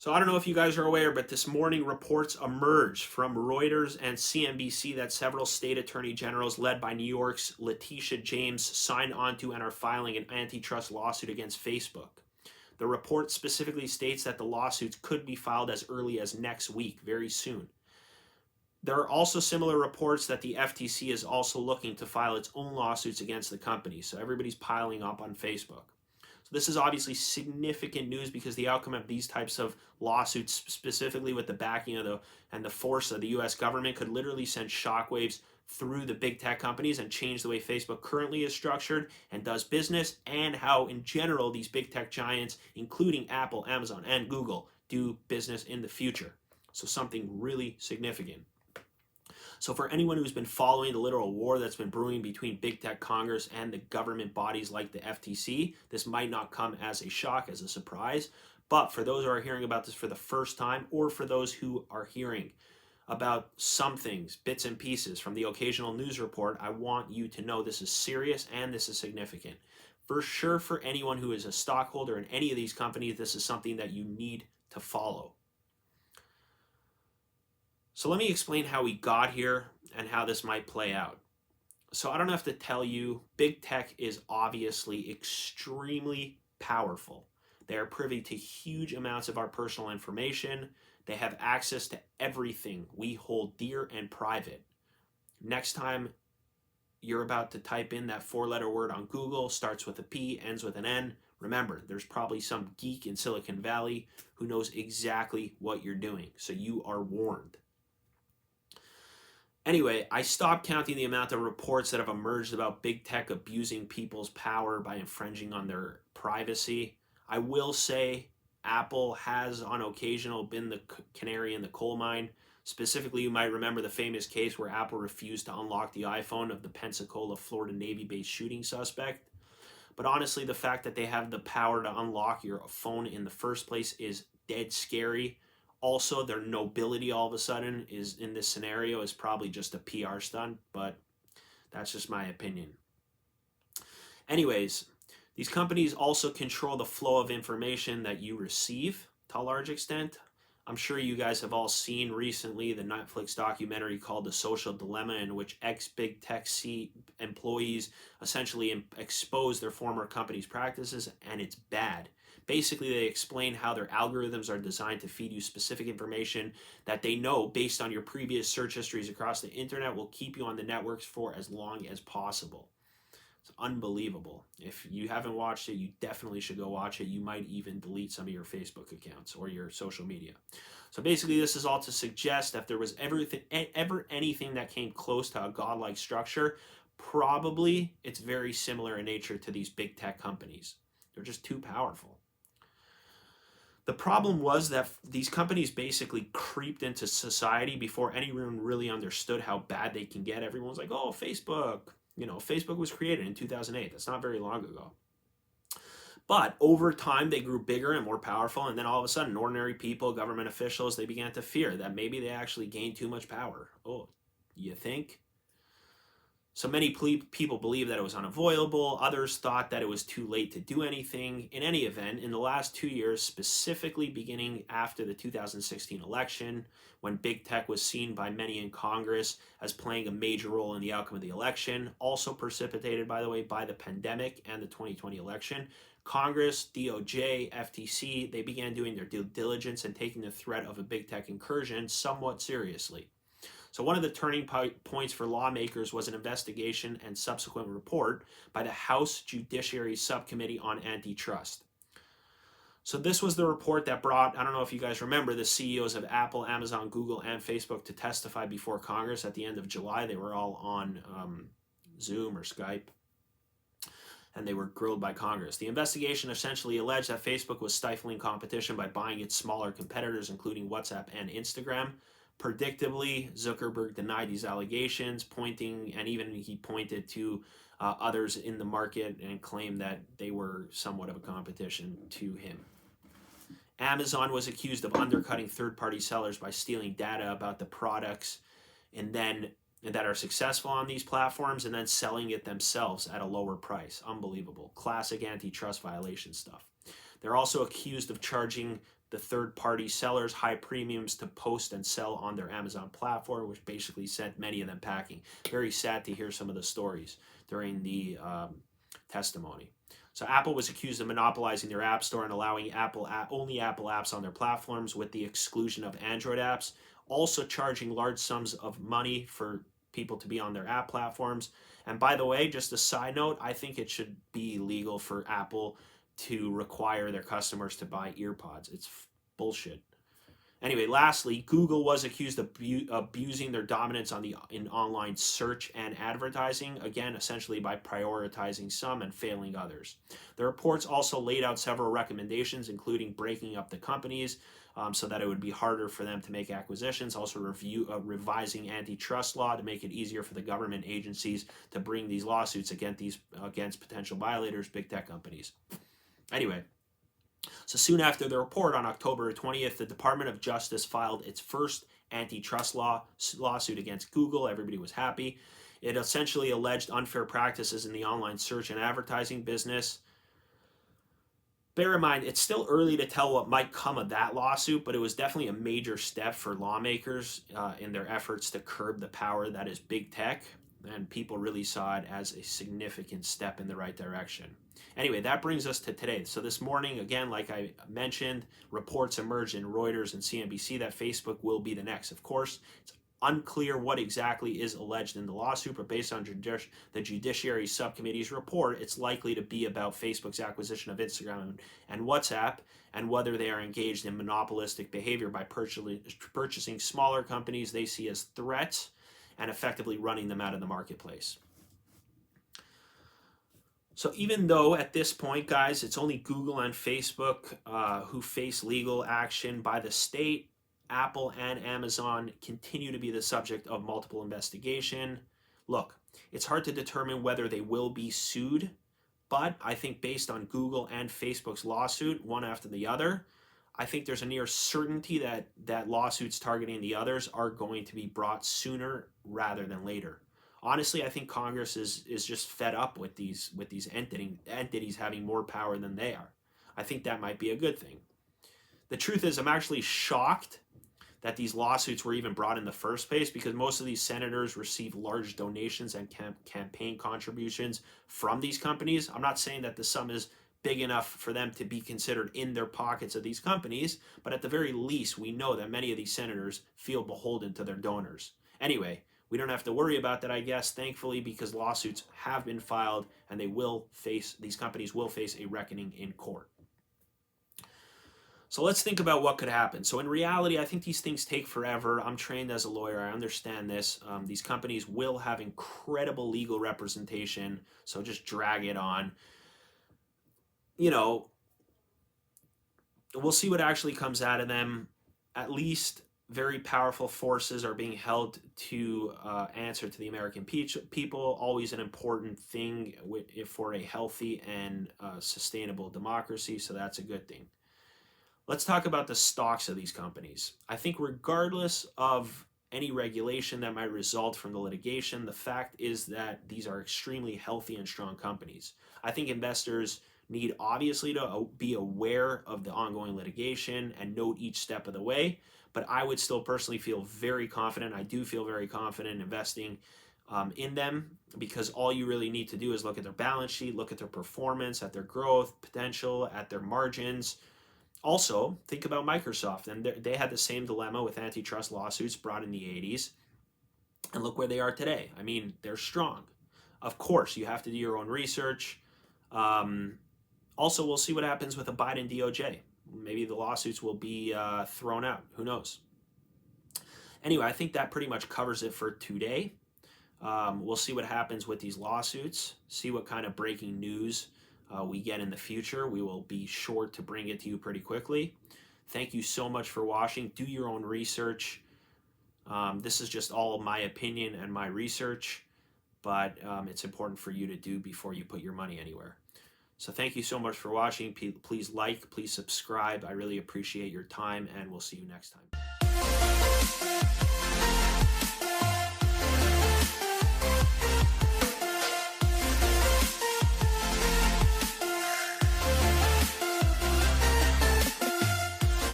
So I don't know if you guys are aware, but this morning reports emerged from Reuters and CNBC that several state attorney generals led by New York's Letitia James signed onto and are filing an antitrust lawsuit against Facebook. The report specifically states that the lawsuits could be filed as early as next week, very soon. There are also similar reports that the FTC is also looking to file its own lawsuits against the company. So everybody's piling up on Facebook. So this is obviously significant news because the outcome of these types of lawsuits, specifically with the backing of the force of the U.S. government, could literally send shockwaves through the big tech companies and change the way Facebook currently is structured and does business, and how in general these big tech giants, including Apple, Amazon, and Google, do business in the future. So something really significant. So for anyone who's been following the literal war that's been brewing between big tech Congress and the government bodies like the FTC, this might not come as a shock, as a surprise. But for those who are hearing about this for the first time, or for those who are hearing about some things, bits and pieces from the occasional news report, I want you to know this is serious and this is significant. For sure, for anyone who is a stockholder in any of these companies, this is something that you need to follow. So let me explain how we got here and how this might play out. So I don't have to tell you, big tech is obviously extremely powerful. They are privy to huge amounts of our personal information. They have access to everything we hold dear and private. Next time you're about to type in that four-letter word on Google, starts with a P, ends with an N, remember, there's probably some geek in Silicon Valley who knows exactly what you're doing. So you are warned. Anyway, I stopped counting the amount of reports that have emerged about big tech abusing people's power by infringing on their privacy. I will say Apple has on occasional been the canary in the coal mine. Specifically, you might remember the famous case where Apple refused to unlock the iPhone of the Pensacola, Florida Navy-based shooting suspect. But honestly, the fact that they have the power to unlock your phone in the first place is dead scary. Also, their nobility all of a sudden is in this scenario is probably just a PR stunt, but that's just my opinion. Anyways, these companies also control the flow of information that you receive to a large extent. I'm sure you guys have all seen recently the Netflix documentary called The Social Dilemma, in which ex-big tech employees essentially expose their former company's practices, and it's bad. Basically, they explain how their algorithms are designed to feed you specific information that they know, based on your previous search histories across the internet, will keep you on the networks for as long as possible. It's unbelievable. If you haven't watched it, you definitely should go watch it. You might even delete some of your Facebook accounts or your social media. So basically, this is all to suggest that if there was ever anything that came close to a godlike structure, probably it's very similar in nature to these big tech companies. They're just too powerful. The problem was that these companies basically creeped into society before anyone really understood how bad they can get. Everyone's like, oh, Facebook. Facebook was created in 2008. That's not very long ago. But over time, they grew bigger and more powerful. And then all of a sudden, ordinary people, government officials, they began to fear that maybe they actually gained too much power. Oh, you think? So many people believe that it was unavoidable. Others thought that it was too late to do anything. In any event, in the last 2 years, specifically beginning after the 2016 election, when big tech was seen by many in Congress as playing a major role in the outcome of the election, also precipitated, by the way, by the pandemic and the 2020 election, Congress, DOJ, FTC, they began doing their due diligence and taking the threat of a big tech incursion somewhat seriously. So one of the turning points for lawmakers was an investigation and subsequent report by the House Judiciary Subcommittee on Antitrust. So this was the report that brought, I don't know if you guys remember, the CEOs of Apple, Amazon, Google, and Facebook to testify before Congress at the end of July. They were all on Zoom or Skype, and they were grilled by Congress. The investigation essentially alleged that Facebook was stifling competition by buying its smaller competitors, including WhatsApp and Instagram. Predictably, Zuckerberg denied these allegations, he pointed to others in the market and claimed that they were somewhat of a competition to him. Amazon was accused of undercutting third-party sellers by stealing data about the products and then that are successful on these platforms and then selling it themselves at a lower price. Unbelievable. Classic antitrust violation stuff. They're also accused of charging the third-party sellers high premiums to post and sell on their Amazon platform, which basically sent many of them packing. Very sad to hear some of the stories during the testimony. So Apple was accused of monopolizing their app store and allowing only Apple apps on their platforms with the exclusion of Android apps, also charging large sums of money for people to be on their app platforms. And by the way, just a side note, I think it should be legal for Apple to require their customers to buy earpods. It's bullshit. Anyway, lastly, Google was accused of abusing their dominance in online search and advertising, again, essentially by prioritizing some and failing others. The reports also laid out several recommendations, including breaking up the companies so that it would be harder for them to make acquisitions, also revising antitrust law to make it easier for the government agencies to bring these lawsuits against potential violators, big tech companies. Anyway, so soon after the report, on October 20th, the Department of Justice filed its first antitrust lawsuit against Google. Everybody was happy. It essentially alleged unfair practices in the online search and advertising business. Bear in mind, it's still early to tell what might come of that lawsuit, but it was definitely a major step for lawmakers in their efforts to curb the power that is big tech, and people really saw it as a significant step in the right direction. Anyway, that brings us to today. So this morning, again, like I mentioned, reports emerged in Reuters and CNBC that Facebook will be the next. Of course, it's unclear what exactly is alleged in the lawsuit, but based on the Judiciary Subcommittee's report, it's likely to be about Facebook's acquisition of Instagram and WhatsApp, and whether they are engaged in monopolistic behavior by purchasing smaller companies they see as threats and effectively running them out of the marketplace. So even though at this point, guys, it's only Google and Facebook who face legal action by the state, Apple and Amazon continue to be the subject of multiple investigation. Look, it's hard to determine whether they will be sued, but I think based on Google and Facebook's lawsuit, one after the other, I think there's a near certainty that lawsuits targeting the others are going to be brought sooner rather than later. Honestly, I think Congress is just fed up with these entities having more power than they are. I think that might be a good thing. The truth is, I'm actually shocked that these lawsuits were even brought in the first place, because most of these senators receive large donations and campaign contributions from these companies. I'm not saying that the sum is big enough for them to be considered in their pockets of these companies, but at the very least, we know that many of these senators feel beholden to their donors. Anyway, we don't have to worry about that, I guess, thankfully, because lawsuits have been filed and these companies will face a reckoning in court. So let's think about what could happen. So in reality, I think these things take forever. I'm trained as a lawyer. I understand this. These companies will have incredible legal representation, so just drag it on. You know, we'll see what actually comes out of them. At least very powerful forces are being held to answer to the American people, always an important thing for a healthy and sustainable democracy, so that's a good thing. Let's talk about the stocks of these companies. I think regardless of any regulation that might result from the litigation, the fact is that these are extremely healthy and strong companies. I think investors need obviously to be aware of the ongoing litigation and note each step of the way, but I would still personally feel very confident. I do feel very confident investing in them, because all you really need to do is look at their balance sheet, look at their performance, at their growth potential, at their margins. Also, think about Microsoft, and they had the same dilemma with antitrust lawsuits brought in the 80s, and look where they are today. I mean, they're strong. Of course, you have to do your own research. Also, we'll see what happens with the Biden DOJ. Maybe the lawsuits will be thrown out. Who knows? Anyway, I think that pretty much covers it for today. We'll see what happens with these lawsuits, see what kind of breaking news we get in the future. We will be sure to bring it to you pretty quickly. Thank you so much for watching. Do your own research. This is just all my opinion and my research, but it's important for you to do before you put your money anywhere. So thank you so much for watching. Please like, please subscribe. I really appreciate your time, and we'll see you next time.